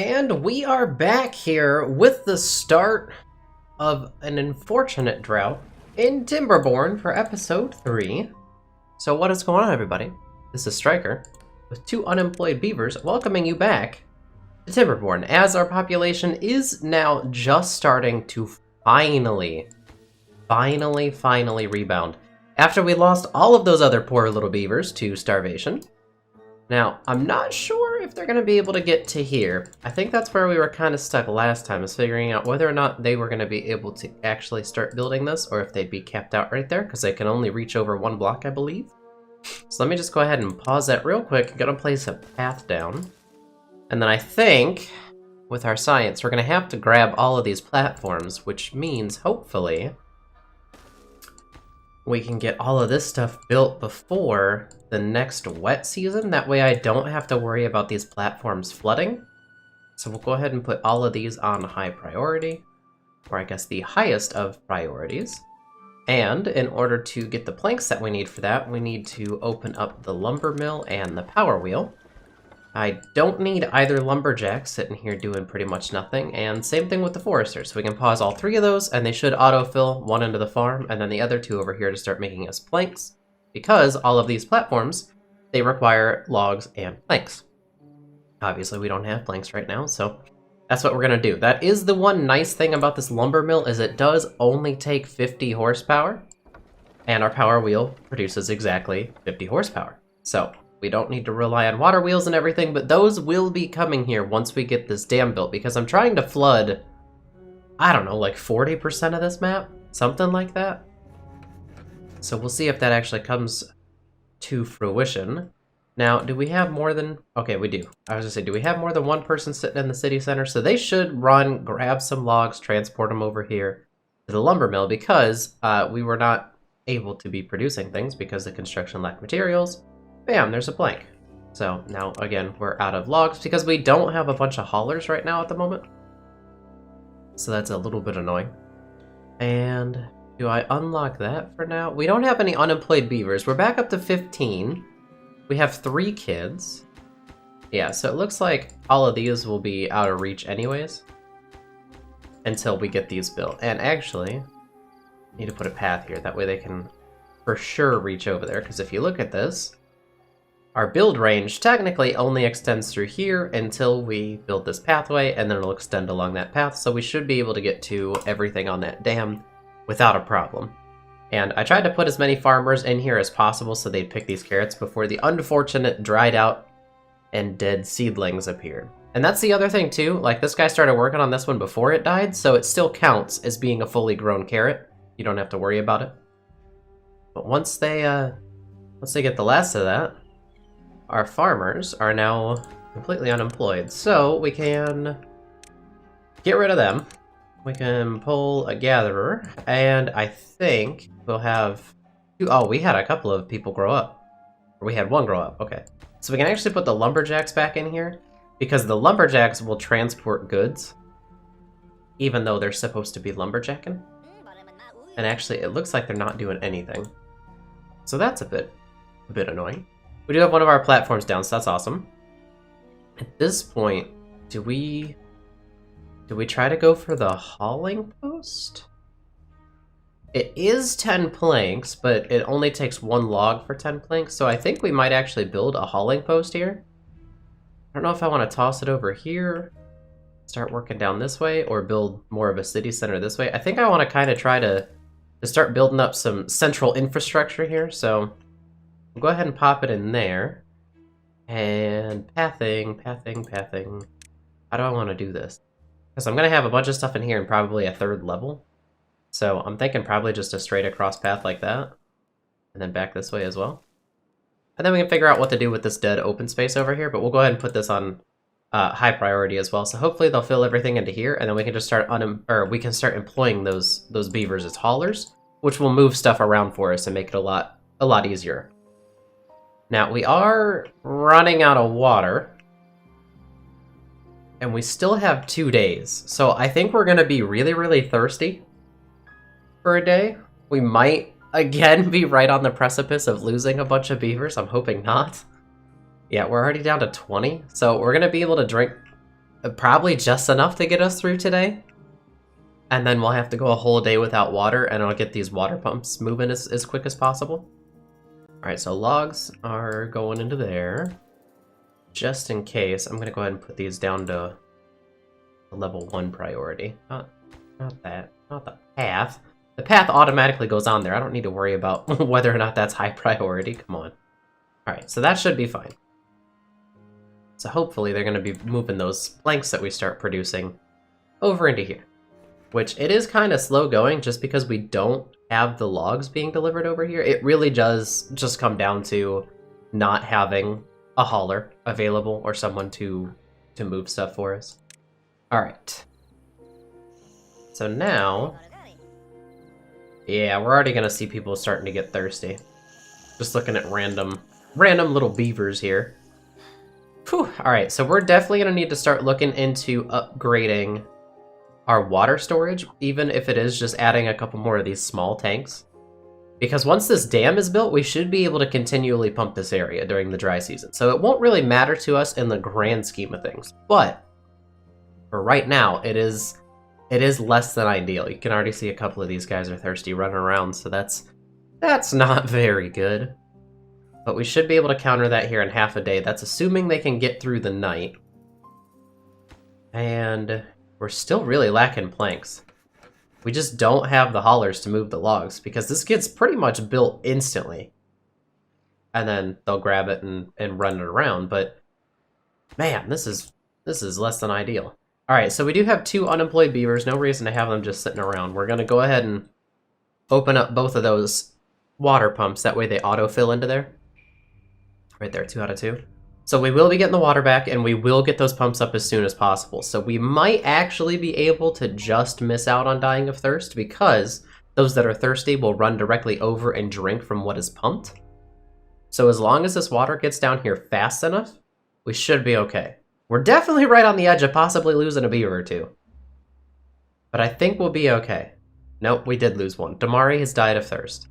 And we are back here with the start of an unfortunate drought in Timberborn for episode 3. So what is going on, everybody? This is Striker with 2 unemployed beavers welcoming you back to Timberborn, as our population is now just starting to finally rebound after we lost all of those other poor little beavers to starvation. Now, I'm not sure if they're going to be able to get to here. I think that's where we were kind of stuck last time, is figuring out whether or not they were going to be able to actually start building this, or if they'd be capped out right there, because they can only reach over 1 block, I believe. So let me just go ahead and pause that real quick. I'm going to place a path down. And then I think, with our science, we're going to have to grab all of these platforms, which means, hopefully, we can get all of this stuff built before the next wet season. That way I don't have to worry about these platforms flooding. So we'll go ahead and put all of these on high priority, or I guess the highest of priorities. And in order to get the planks that we need for that, we need to open up the lumber mill and the power wheel. I don't need either lumberjack sitting here doing pretty much nothing, and same thing with the forester. So we can pause all 3 of those, and they should autofill one into the farm, and then the other 2 over here to start making us planks, because all of these platforms, they require logs and planks. Obviously, we don't have planks right now, so that's what we're going to do. That is the one nice thing about this lumber mill, is it does only take 50 horsepower, and our power wheel produces exactly 50 horsepower. So we don't need to rely on water wheels and everything, but those will be coming here once we get this dam built, because I'm trying to flood, I don't know, like 40% of this map? Something like that. So we'll see if that actually comes to fruition. Now, do we have more than... Okay, we do. I was gonna say, do we have more than 1 person sitting in the city center? So they should run, grab some logs, transport them over here to the lumber mill, because we were not able to be producing things because the construction lacked materials. Bam, there's a plank. So now, again, we're out of logs because we don't have a bunch of haulers right now at the moment. So that's a little bit annoying. And do I unlock that for now? We don't have any unemployed beavers. We're back up to 15. We have 3 kids. Yeah, so it looks like all of these will be out of reach anyways until we get these built. And actually, I need to put a path here. That way they can for sure reach over there. Because if you look at this, our build range technically only extends through here until we build this pathway, and then it'll extend along that path, so we should be able to get to everything on that dam without a problem. And I tried to put as many farmers in here as possible so they'd pick these carrots before the unfortunate dried out and dead seedlings appeared. And that's the other thing too, like this guy started working on this one before it died, so it still counts as being a fully grown carrot. You don't have to worry about it. But once they get the last of that, our farmers are now completely unemployed, so we can get rid of them. We can pull a gatherer, and I think we'll have 2... Oh, we had a couple of people grow up. Or we had 1 grow up, okay. So we can actually put the lumberjacks back in here, because the lumberjacks will transport goods, even though they're supposed to be lumberjacking. And actually, it looks like they're not doing anything. So that's a bit annoying. We do have one of our platforms down, so that's awesome. At this point, do we try to go for the hauling post? It is 10 planks, but it only takes 1 log for 10 planks, so I think we might actually build a hauling post here. I don't know if I want to toss it over here, start working down this way, or build more of a city center this way. I think I want to kind of try to start building up some central infrastructure here, so we'll go ahead and pop it in there. And pathing. How do I want to do this? Because I'm going to have a bunch of stuff in here and probably a 3rd level. So I'm thinking probably just a straight across path like that. And then back this way as well. And then we can figure out what to do with this dead open space over here. But we'll go ahead and put this on high priority as well. So hopefully they'll fill everything into here. And then we can just start employing those beavers as haulers, which will move stuff around for us and make it a lot easier. Now, we are running out of water, and we still have 2 days, so I think we're going to be really thirsty for a day. We might, again, be right on the precipice of losing a bunch of beavers. I'm hoping not. Yeah, we're already down to 20, so we're going to be able to drink Probably just enough to get us through today. And then we'll have to go a whole day without water, and I'll get these water pumps moving as quick as possible. Alright, so logs are going into there. Just in case, I'm gonna go ahead and put these down to level 1 priority. Not that. Not the path. The path automatically goes on there. I don't need to worry about whether or not that's high priority. Come on. Alright, so that should be fine. So hopefully they're gonna be moving those planks that we start producing over into here. Which, it is kind of slow going just because we don't have the logs being delivered over here. It really does just come down to not having a hauler available or someone to move stuff for us. Alright. So now... yeah, we're already going to see people starting to get thirsty. Just looking at random little beavers here. Whew. Alright, so we're definitely going to need to start looking into upgrading our water storage, even if it is just adding a couple more of these small tanks. Because once this dam is built, we should be able to continually pump this area during the dry season. So it won't really matter to us in the grand scheme of things. But for right now, it is less than ideal. You can already see a couple of these guys are thirsty running around, so that's not very good. But we should be able to counter that here in half a day. That's assuming they can get through the night. And we're still really lacking planks. We just don't have the haulers to move the logs, because this gets pretty much built instantly. And then they'll grab it and run it around, but man, this is less than ideal. Alright, so we do have 2 unemployed beavers, no reason to have them just sitting around. We're gonna go ahead and open up both of those water pumps, that way they autofill into there. Right there, 2 out of 2. So we will be getting the water back, and we will get those pumps up as soon as possible. So we might actually be able to just miss out on dying of thirst, because those that are thirsty will run directly over and drink from what is pumped. So as long as this water gets down here fast enough, we should be okay. We're definitely right on the edge of possibly losing a beaver or 2. But I think we'll be okay. Nope, we did lose one. Damari has died of thirst.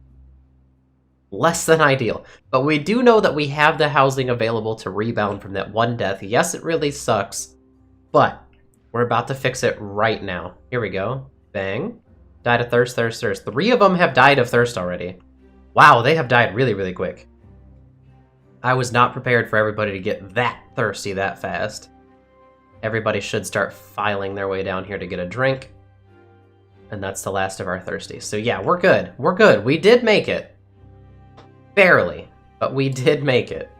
Less than ideal. But we do know that we have the housing available to rebound from that one death. Yes, it really sucks, but we're about to fix it right now. Here we go. Bang. Died of thirst, thirst, thirst. 3 of them have died of thirst already. Wow, they have died really, really quick. I was not prepared for everybody to get that thirsty that fast. Everybody should start filing their way down here to get a drink. And that's the last of our thirsties. So yeah, we're good. We're good. We did make it. Barely, but we did make it.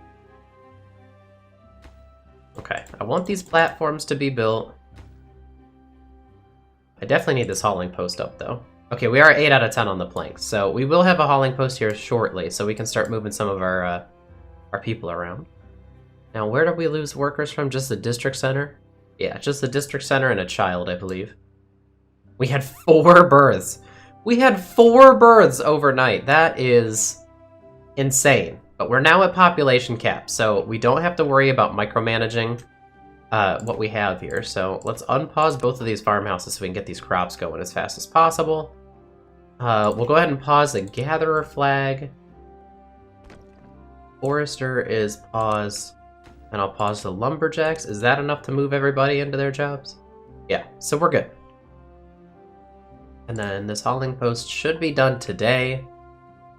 Okay, I want these platforms to be built. I definitely need this hauling post up, though. Okay, we are 8 out of 10 on the planks, so we will have a hauling post here shortly, so we can start moving some of our people around. Now, where did we lose workers from? Just the district center? Yeah, just the district center and a child, I believe. We had 4 births. We had 4 births overnight. That is insane. But we're now at population cap, so we don't have to worry about micromanaging what we have here. So let's unpause both of these farmhouses so we can get these crops going as fast as possible. We'll go ahead and pause the gatherer flag. Forester is paused. And I'll pause the lumberjacks. Is that enough to move everybody into their jobs? Yeah, so we're good. And then this hauling post should be done today.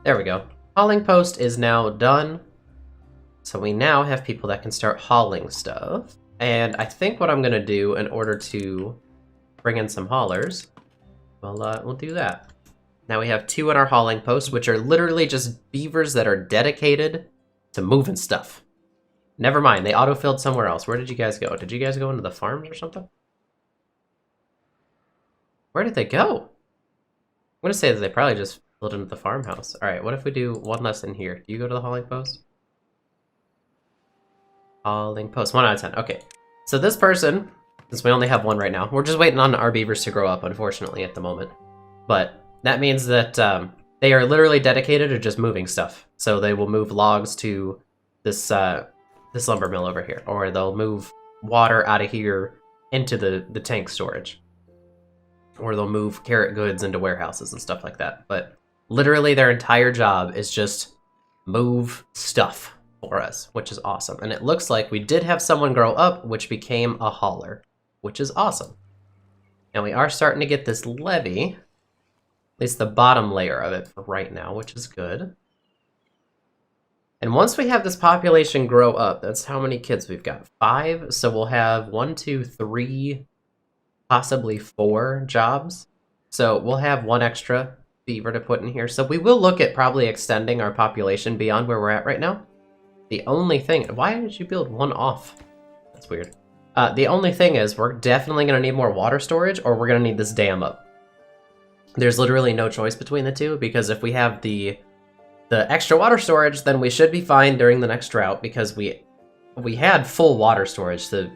There we go. Hauling post is now done. So we now have people that can start hauling stuff. And I think what I'm going to do in order to bring in some haulers, well, we'll do that. Now we have 2 in our hauling post, which are literally just beavers that are dedicated to moving stuff. Never mind, they autofilled somewhere else. Where did you guys go? Did you guys go into the farms or something? Where did they go? I'm going to say that they probably just filled into the farmhouse. Alright, what if we do one less in here? Do you go to the hauling post? Hauling post, 1 out of 10. Okay, so this person, since we only have 1 right now, we're just waiting on our beavers to grow up, unfortunately, at the moment. But that means that they are literally dedicated to just moving stuff. So they will move logs to this this lumber mill over here, or they'll move water out of here into the tank storage, or they'll move carrot goods into warehouses and stuff like that. But literally their entire job is just move stuff for us, which is awesome. And it looks like we did have someone grow up, which became a hauler. which is awesome. And we are starting to get this levee, at least the bottom layer of it for right now, which is good. And once we have this population grow up, that's how many kids we've got? 5, so we'll have 1, 2, 3, possibly 4 jobs. So we'll have 1 extra beaver to put in here. So we will look at probably extending our population beyond where we're at right now. The only thing, why did you build 1 off? That's weird. The only thing is we're definitely going to need more water storage, or we're going to need this dam up. There's literally no choice between the two, because if we have the extra water storage, then we should be fine during the next drought, because we had full water storage to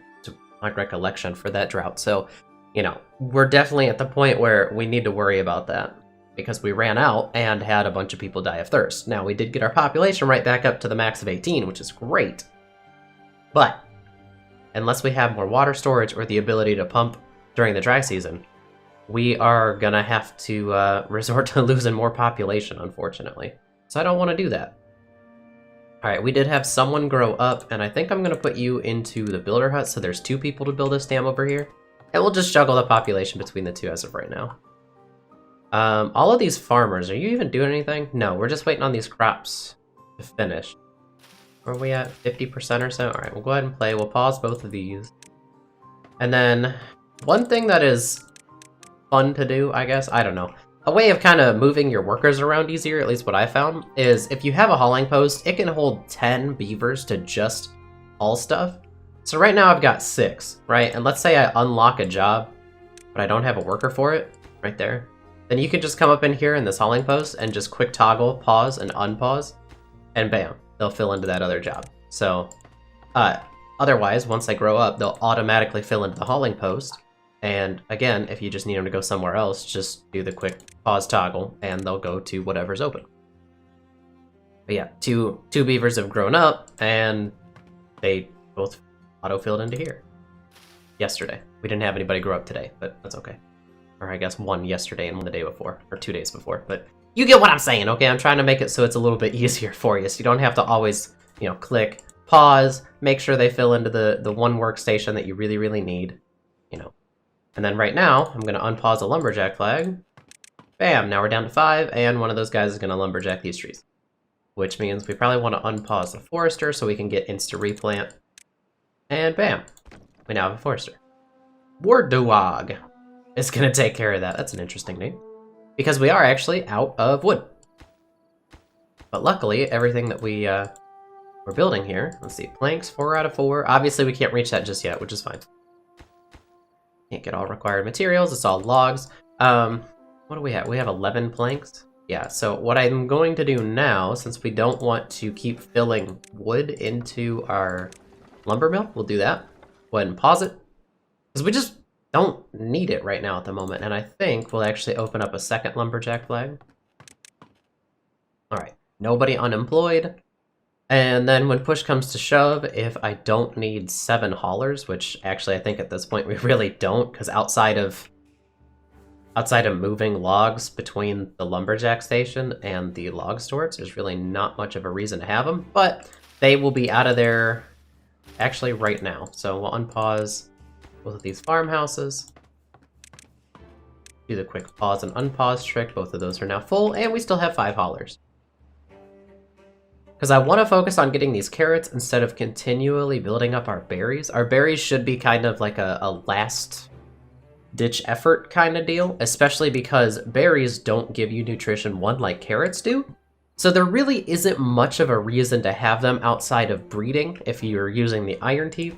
my recollection for that drought. So, you know, we're definitely at the point where we need to worry about that, because we ran out and had a bunch of people die of thirst. Now, we did get our population right back up to the max of 18, which is great. But unless we have more water storage or the ability to pump during the dry season, we are gonna have to resort to losing more population, unfortunately. So I don't want to do that. Alright, we did have someone grow up, and I think I'm gonna put you into the builder hut, so there's 2 people to build this dam over here. And we'll just juggle the population between the 2 as of right now. All of these farmers, are you even doing anything? No, we're just waiting on these crops to finish. Where are we at? 50% or so? Alright, we'll go ahead and play. We'll pause both of these. And then, one thing that is fun to do, I guess, I don't know. A way of kind of moving your workers around easier, at least what I found, is if you have a hauling post, it can hold 10 beavers to just haul stuff. So right now I've got 6, right? And let's say I unlock a job, but I don't have a worker for it, right there. Then you can just come up in here in this hauling post and just quick toggle, pause, and unpause, and bam, they'll fill into that other job. So, otherwise, once they grow up, they'll automatically fill into the hauling post. And again, if you just need them to go somewhere else, just do the quick pause toggle, and they'll go to whatever's open. But yeah, two beavers have grown up, and they both auto-filled into here. Yesterday. We didn't have anybody grow up today, but that's okay. Or I guess 1 yesterday and 1 the day before, or 2 days before. But you get what I'm saying, okay? I'm trying to make it so it's a little bit easier for you, so you don't have to always, you know, click, pause, make sure they fill into the one workstation that you really, really need, you know. And then right now, I'm going to unpause the lumberjack flag. Bam, now we're down to 5, and one of those guys is going to lumberjack these trees. Which means we probably want to unpause the forester so we can get insta-replant. And bam, we now have a forester. Wardowog is going to take care of that. That's an interesting name. Because we are actually out of wood. But luckily, everything that we're building here, let's see, planks, 4 out of 4. Obviously, we can't reach that just yet, which is fine. Can't get all required materials, it's all logs. What do we have? We have 11 planks. Yeah, so what I'm going to do now, since we don't want to keep filling wood into our lumber mill, we'll do that. Go ahead and pause it. Because we just don't need it right now at the moment, and I think we'll actually open up a second lumberjack flag. Alright, nobody unemployed. And then when push comes to shove, if I don't need 7 haulers, which actually I think at this point we really don't, because outside of moving logs between the lumberjack station and the log storage, there's really not much of a reason to have them, but they will be out of there actually right now. So we'll unpause both of these farmhouses. Do the quick pause and unpause trick. Both of those are now full, and we still have 5 haulers. Because I want to focus on getting these carrots instead of continually building up our berries. Our berries should be kind of like a last-ditch effort kind of deal, especially because berries don't give you nutrition 1 like carrots do. So there really isn't much of a reason to have them outside of breeding if you're using the iron teeth,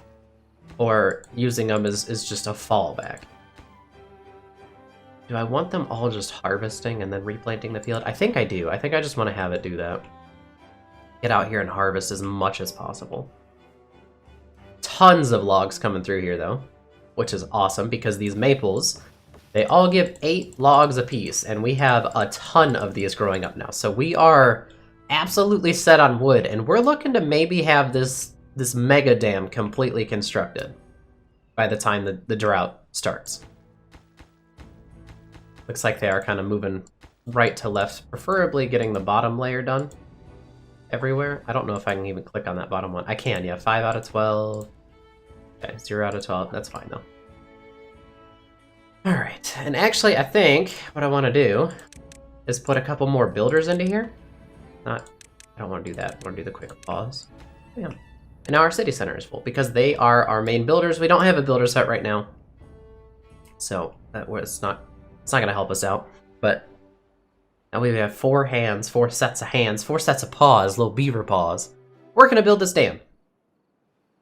or using them as just a fallback. Do I want them all just harvesting and then replanting the field? I think I do. I think I just want to have it do that. Get out here and harvest as much as possible. Tons of logs coming through here, though, which is awesome because these maples, they all give 8 logs apiece, and we have a ton of these growing up now. So we are absolutely set on wood, and we're looking to maybe have this mega dam completely constructed by the time the drought starts. Looks like they are kind of moving right to left, preferably getting the bottom layer done everywhere. I don't know if I can even click on that bottom one. I can, yeah. 5 out of 12. Okay, 0 out of 12. That's fine, though. Alright, and actually I think what I want to do is put a couple more builders into here. I don't want to do that. I want to do the quick pause. Bam. And now our city center is full because they are our main builders. We don't have a builder set right now, so it's not going to help us out. But now we have 4 sets of hands, 4 sets of paws, little beaver paws. We're going to build this dam.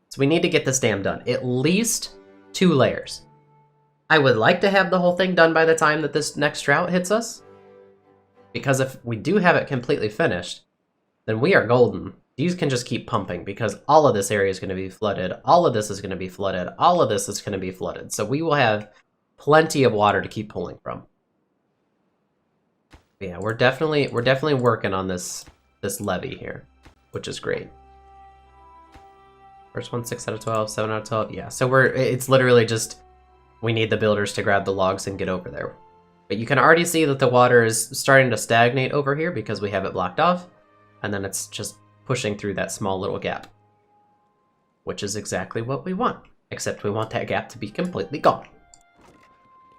So we need to get this dam done. At least 2 layers. I would like to have the whole thing done by the time that this next drought hits us. Because if we do have it completely finished, then we are golden. These can just keep pumping because all of this area is going to be flooded. All of this is going to be flooded. All of this is going to be flooded. So we will have plenty of water to keep pulling from. But yeah, we're definitely working on this levee here, which is great. First one, 6 out of 12, 7 out of 12. Yeah, so it's literally just we need the builders to grab the logs and get over there. But you can already see that the water is starting to stagnate over here because we have it blocked off. And then it's just pushing through that small little gap. Which is exactly what we want. Except we want that gap to be completely gone.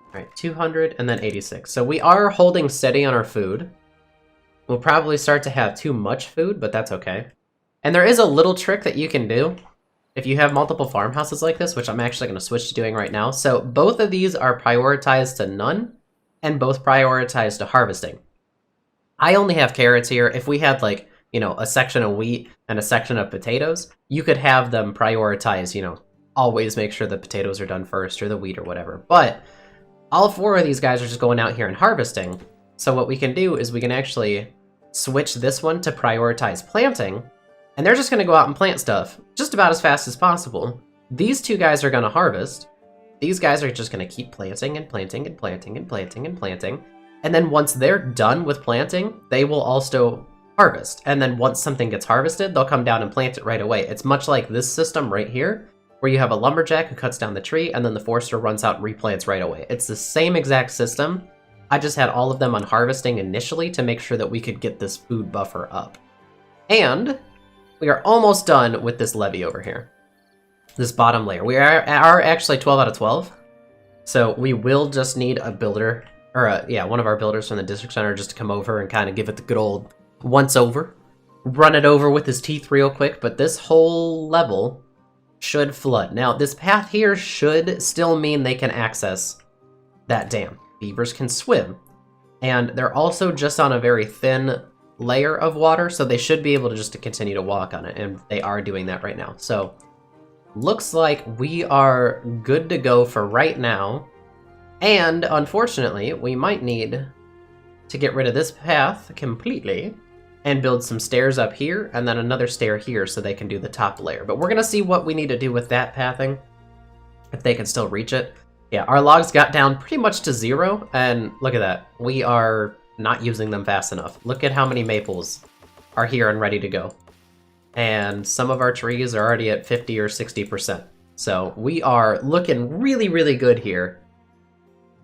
Alright, 200 and then 86. So we are holding steady on our food. We'll probably start to have too much food, but that's okay. And there is a little trick that you can do if you have multiple farmhouses like this, which I'm actually going to switch to doing right now. So both of these are prioritized to none, and both prioritized to harvesting. I only have carrots here. If we had like, you know, a section of wheat and a section of potatoes, you could have them prioritize, you know, always make sure the potatoes are done first or the wheat or whatever. But all 4 of these guys are just going out here and harvesting. So what we can do is we can actually switch this one to prioritize planting, and they're just going to go out and plant stuff just about as fast as possible. These 2 guys are going to harvest. These guys are just going to keep planting and planting and planting and planting and planting. And then once they're done with planting, they will also harvest. And then once something gets harvested, they'll come down and plant it right away. It's much like this system right here, where you have a lumberjack who cuts down the tree, and then the forester runs out and replants right away. It's the same exact system. I just had all of them on harvesting initially to make sure that we could get this food buffer up. And we are almost done with this levee over here. This bottom layer. We are actually 12 out of 12. So we will just need a builder, or one of our builders from the district center just to come over and kind of give it the good old once over. Run it over with his teeth real quick, but this whole level should flood. Now, this path here should still mean they can access that dam. Beavers can swim. And they're also just on a very thin layer of water, so they should be able to just continue to walk on it, and they are doing that right now. So, looks like we are good to go for right now. And, unfortunately, we might need to get rid of this path completely and build some stairs up here, and then another stair here so they can do the top layer. But we're going to see what we need to do with that pathing, if they can still reach it. Yeah, our logs got down pretty much to 0, and look at that. We are not using them fast enough. Look at how many maples are here and ready to go. And some of our trees are already at 50 or 60%. So we are looking really, really good here.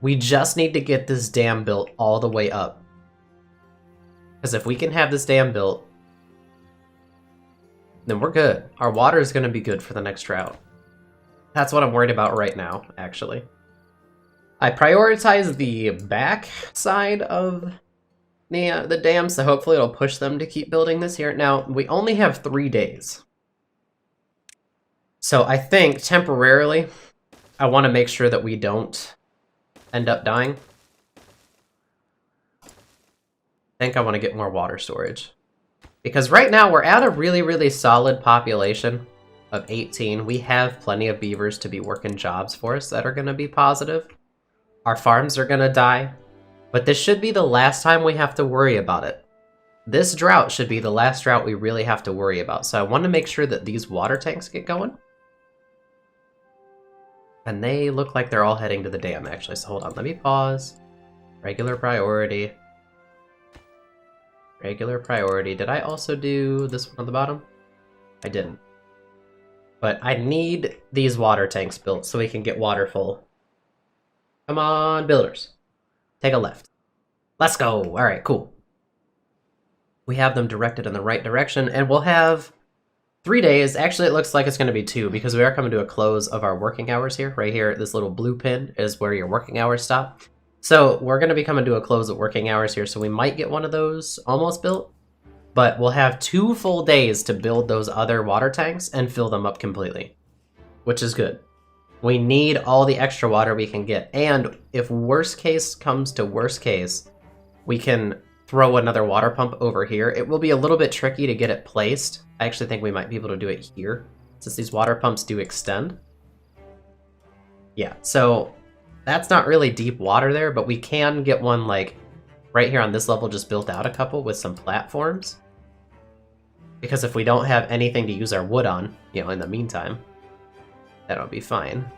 We just need to get this dam built all the way up. Because if we can have this dam built, then we're good. Our water is going to be good for the next drought. That's what I'm worried about right now, actually. I prioritize the back side of the dam, so hopefully it'll push them to keep building this here. Now, we only have 3 days. So I think, temporarily, I want to make sure that we don't end up dying. I think I want to get more water storage. Because right now, we're at a really, really solid population of 18. We have plenty of beavers to be working jobs for us that are going to be positive. Our farms are going to die. But this should be the last time we have to worry about it. This drought should be the last drought we really have to worry about. So I want to make sure that these water tanks get going. And they look like they're all heading to the dam, actually. So hold on, let me pause. Regular priority. Regular priority. Did I also do this one on the bottom? I didn't. But I need these water tanks built so we can get water full. Come on, builders. Take a left. Let's go. All right, cool. We have them directed in the right direction, and we'll have 3 days. Actually, it looks like it's going to be 2 because we are coming to a close of our working hours here. Right here, this little blue pin is where your working hours stop. So we're going to be coming to a close of working hours here, so we might get one of those almost built. But we'll have 2 full days to build those other water tanks and fill them up completely, which is good. We need all the extra water we can get. And if worst case comes to worst case, we can throw another water pump over here. It will be a little bit tricky to get it placed. I actually think we might be able to do it here, since these water pumps do extend. Yeah, so that's not really deep water there, but we can get one like right here on this level just built out a couple with some platforms. Because if we don't have anything to use our wood on, you know, in the meantime, that'll be fine.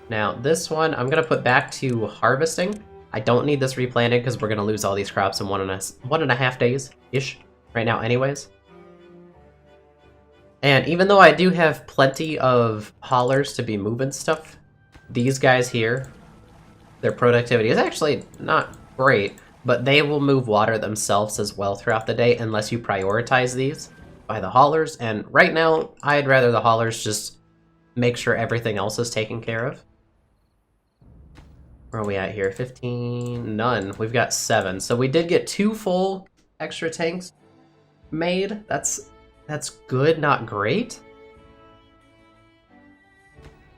Now, this one, I'm going to put back to harvesting. I don't need this replanted because we're going to lose all these crops in 1.5 days-ish right now anyways. And even though I do have plenty of haulers to be moving stuff, these guys here, their productivity is actually not great, but they will move water themselves as well throughout the day unless you prioritize these by the haulers. And right now, I'd rather the haulers just make sure everything else is taken care of. Where are we at here? 15? None. We've got 7. So we did get 2 full extra tanks made. That's good, not great.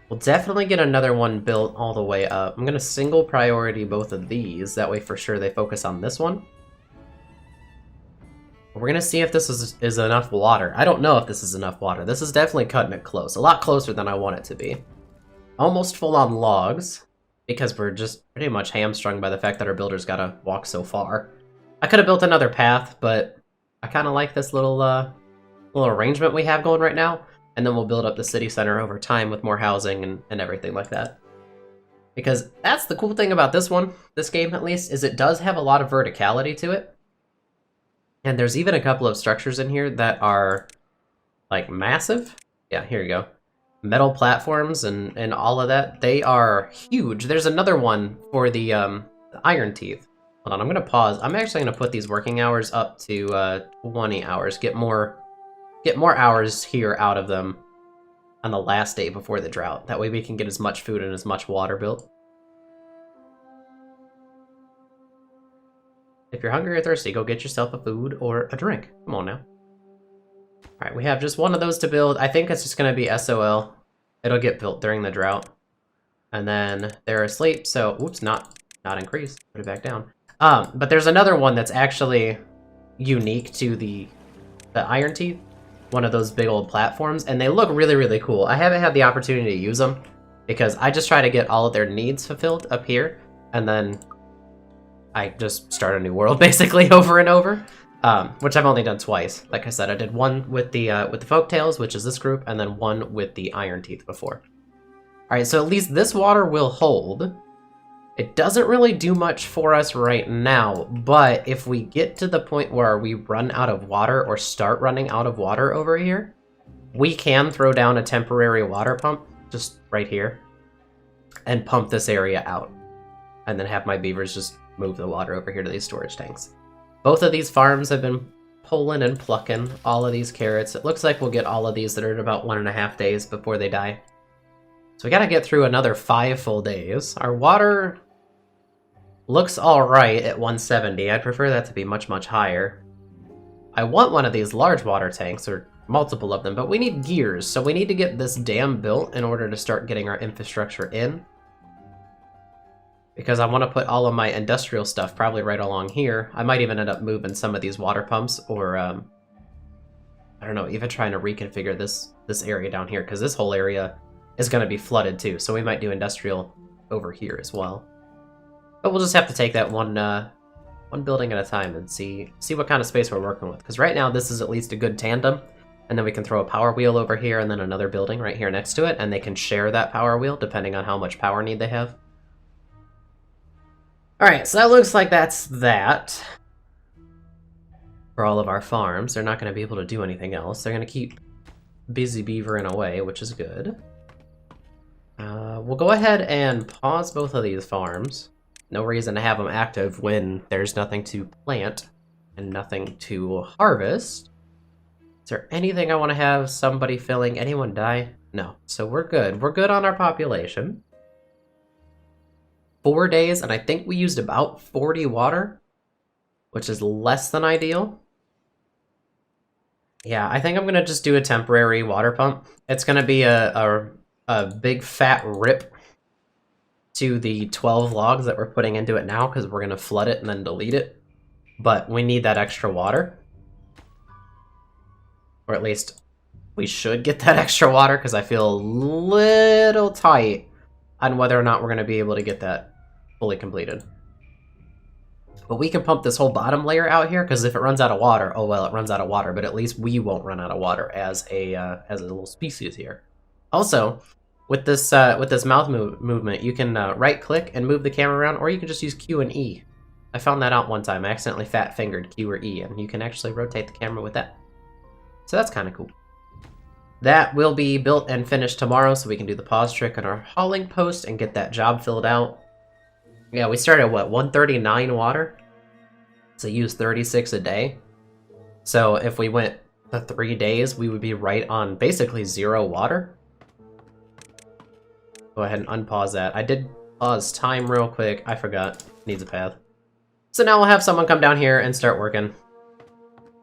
We'll definitely get another one built all the way up. I'm going to single priority both of these. That way for sure they focus on this one. We're going to see if this is enough water. I don't know if this is enough water. This is definitely cutting it close. A lot closer than I want it to be. Almost full on logs, because we're just pretty much hamstrung by the fact that our builders got to walk so far. I could have built another path, but I kind of like this little arrangement we have going right now. And then we'll build up the city center over time with more housing and everything like that. Because that's the cool thing about this one, this game at least, is it does have a lot of verticality to it. And there's even a couple of structures in here that are, like, massive. Yeah, here you go. Metal platforms and all of that. They are huge. There's another one for the iron teeth. Hold on, I'm going to pause. I'm actually going to put these working hours up to 20 hours. Get more hours here out of them on the last day before the drought. That way we can get as much food and as much water built. If you're hungry or thirsty, go get yourself a food or a drink. Come on now. Alright, we have just one of those to build. I think it's just going to be SOL. It'll get built during the drought. And then they're asleep, so... Oops, not increase. Put it back down. But there's another one that's actually unique to the iron teeth. One of those big old platforms. And they look really, really cool. I haven't had the opportunity to use them because I just try to get all of their needs fulfilled up here. And then I just start a new world basically over and over, which I've only done twice. Like I said, I did one with the Folktales, which is this group, and then one with the Iron Teeth before. All right, so at least this water will hold. It doesn't really do much for us right now, but if we get to the point where we run out of water or start running out of water over here, we can throw down a temporary water pump just right here and pump this area out, and then have my beavers just move the water over here to these storage tanks. Both of these farms have been pulling and plucking all of these carrots. It looks like we'll get all of these that are in about 1.5 days before they die. So we gotta get through another 5 full days. Our water looks alright at 170. I'd prefer that to be much, much higher. I want one of these large water tanks, or multiple of them, but we need gears, so we need to get this dam built in order to start getting our infrastructure in. Because I want to put all of my industrial stuff probably right along here. I might even end up moving some of these water pumps, or I don't know, even trying to reconfigure this area down here, because this whole area is going to be flooded too, so we might do industrial over here as well. But we'll just have to take that one building at a time and see what kind of space we're working with. Because right now this is at least a good tandem, and then we can throw a power wheel over here and then another building right here next to it, and they can share that power wheel depending on how much power need they have. Alright, so that looks like that's that for all of our farms. They're not going to be able to do anything else. They're going to keep busy beavering away, which is good. We'll go ahead and pause both of these farms. No reason to have them active when there's nothing to plant and nothing to harvest. Is there anything I want to have somebody filling? Anyone die? No. So we're good. We're good on our population. 4 days, and I think we used about 40 water, which is less than ideal. Yeah, I think I'm going to just do a temporary water pump. It's going to be a big fat rip to the 12 logs that we're putting into it now, because we're going to flood it and then delete it. But we need that extra water. Or at least we should get that extra water, because I feel a little tight on whether or not we're going to be able to get that fully completed. But we can pump this whole bottom layer out here, because if it runs out of water, oh well, it runs out of water, but at least we won't run out of water as a little species here. Also, with this mouth movement, you can right-click and move the camera around, or you can just use Q and E. I found that out one time. I accidentally fat-fingered Q or E, and you can actually rotate the camera with that. So that's kind of cool. That will be built and finished tomorrow, so we can do the pause trick on our hauling post and get that job filled out. Yeah, we started at, what, 139 water? So use 36 a day. So if we went to 3 days, we would be right on basically 0 water. Go ahead and unpause that. I did pause time real quick. I forgot. Needs a path. So now we'll have someone come down here and start working.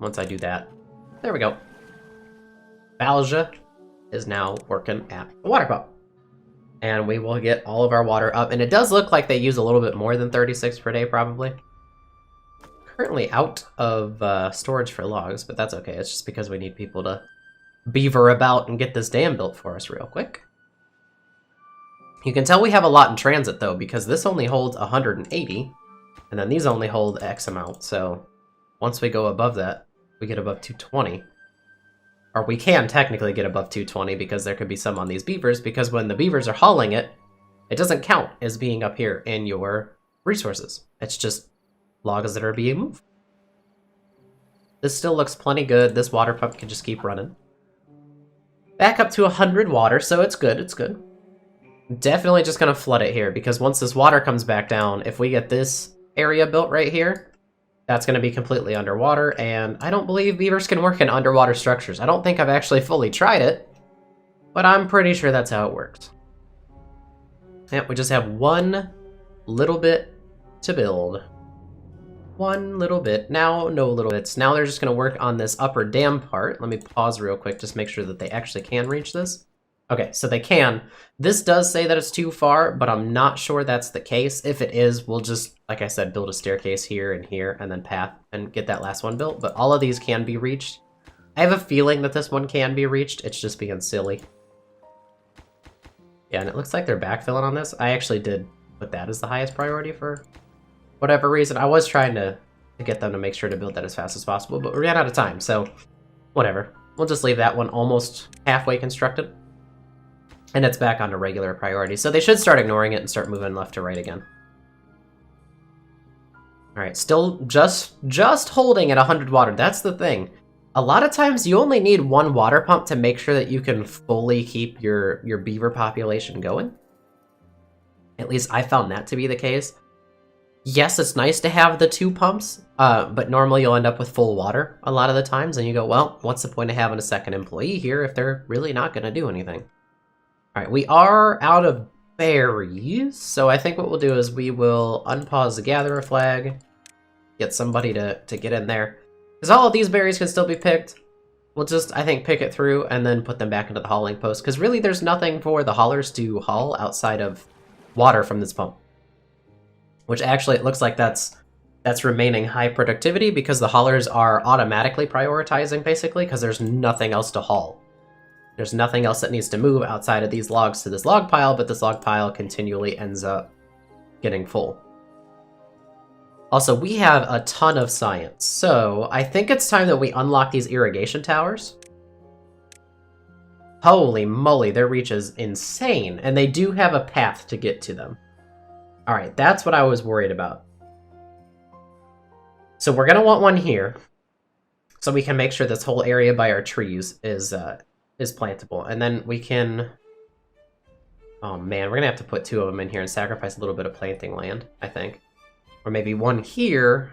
Once I do that. There we go. Balja is now working at the water pump. And we will get all of our water up. And it does look like they use a little bit more than 36 per day, probably. Currently out of storage for logs, but that's okay. It's just because we need people to beaver about and get this dam built for us real quick. You can tell we have a lot in transit, though, because this only holds 180, and then these only hold X amount. So once we go above that, we get above 220. Or we can technically get above 220 because there could be some on these beavers, because when the beavers are hauling it, it doesn't count as being up here in your resources. It's just logs that are being moved. This still looks plenty good. This water pump can just keep running. Back up to 100 water, so it's good, it's good. Definitely just gonna flood it here, because once this water comes back down, if we get this area built right here, that's going to be completely underwater, and I don't believe beavers can work in underwater structures. I don't think I've actually fully tried it, but I'm pretty sure that's how it works. Yep, we just have one little bit to build. One little bit. Now, no little bits. Now they're just going to work on this upper dam part. Let me pause real quick, just make sure that they actually can reach this. Okay, so they can. This does say that it's too far, but I'm not sure that's the case. If it is, we'll just, like I said, build a staircase here, and then path, and get that last one built. But all of these can be reached. I have a feeling that this one can be reached. It's just being silly. Yeah, and it looks like they're backfilling on this. I actually did put that as the highest priority for whatever reason. I was trying to get them to make sure to build that as fast as possible, but we ran out of time, so whatever. We'll just leave that one almost halfway constructed. And it's back onto regular priority. So they should start ignoring it and start moving left to right again. Alright, still just holding at 100 water. That's the thing. A lot of times you only need one water pump to make sure that you can fully keep your beaver population going. At least I found that to be the case. Yes, it's nice to have the 2 pumps, but normally you'll end up with full water a lot of the times. And you go, well, what's the point of having a second employee here if they're really not going to do anything? Alright, we are out of berries, so I think what we'll do is we will unpause the gatherer flag, get somebody to get in there. Because all of these berries can still be picked. We'll just, I think, pick it through and then put them back into the hauling post, because really there's nothing for the haulers to haul outside of water from this pump. Which actually, it looks like that's remaining high productivity, because the haulers are automatically prioritizing, basically, because there's nothing else to haul. There's nothing else that needs to move outside of these logs to this log pile, but this log pile continually ends up getting full. Also, we have a ton of science, so I think it's time that we unlock these irrigation towers. Holy moly, their reach is insane, and they do have a path to get to them. Alright, that's what I was worried about. So we're going to want one here, so we can make sure this whole area by our trees is plantable. And then we can... Oh man, we're going to have to put 2 of them in here and sacrifice a little bit of planting land, I think. Or maybe one here,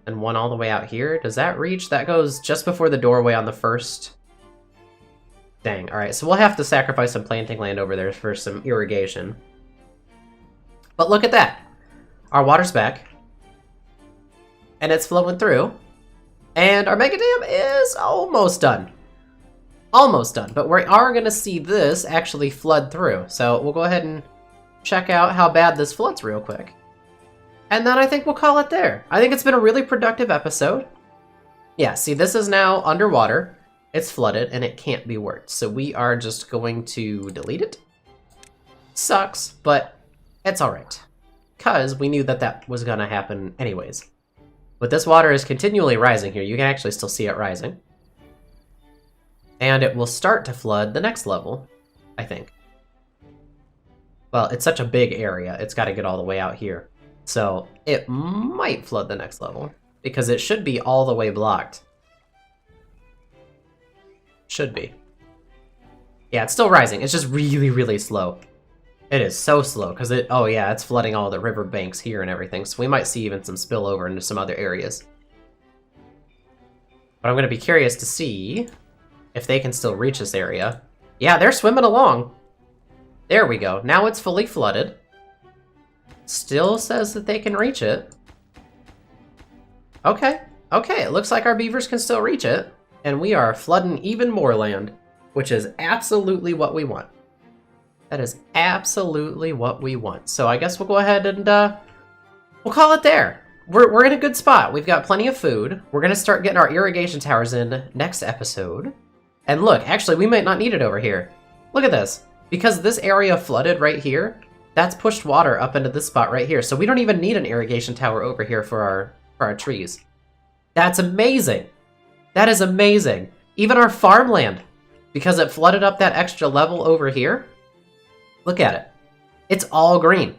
And one all the way out here. Does that reach? That goes just before the doorway on the first. Dang, alright, so we'll have to sacrifice some planting land over there for some irrigation. But look at that! Our water's back. And it's flowing through. And our mega dam is almost done. Almost done, but we are going to see this actually flood through. So we'll go ahead and check out how bad this floods real quick. And then I think we'll call it there. I think it's been a really productive episode. Yeah, see, this is now underwater. It's flooded, and it can't be worked. So we are just going to delete it. Sucks, but it's alright. Because we knew that that was going to happen anyways. But this water is continually rising here. You can actually still see it rising. And it will start to flood the next level, I think. Well, it's such a big area, it's got to get all the way out here. So it might flood the next level, because it should be all the way blocked. Should be. Yeah, it's still rising. It's just really, really slow. It is so slow, because oh yeah, it's flooding all the river banks here and everything, so we might see even some spillover into some other areas. But I'm going to be curious to see if they can still reach this area. Yeah, they're swimming along. There we go. Now it's fully flooded. Still says that they can reach it. Okay. Okay, it looks like our beavers can still reach it. And we are flooding even more land, which is absolutely what we want. That is absolutely what we want. So I guess we'll go ahead and we'll call it there. We're in a good spot. We've got plenty of food. We're going to start getting our irrigation towers in next episode. And look, actually, we might not need it over here. Look at this. Because this area flooded right here, that's pushed water up into this spot right here. So we don't even need an irrigation tower over here for our trees. That's amazing. That is amazing. Even our farmland, because it flooded up that extra level over here. Look at it. It's all green.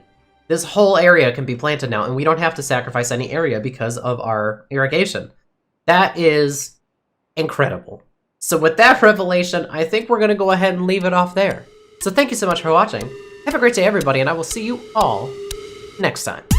This whole area can be planted now, and we don't have to sacrifice any area because of our irrigation. That is incredible. So with that revelation, I think we're going to go ahead and leave it off there. So thank you so much for watching. Have a great day, everybody, and I will see you all next time.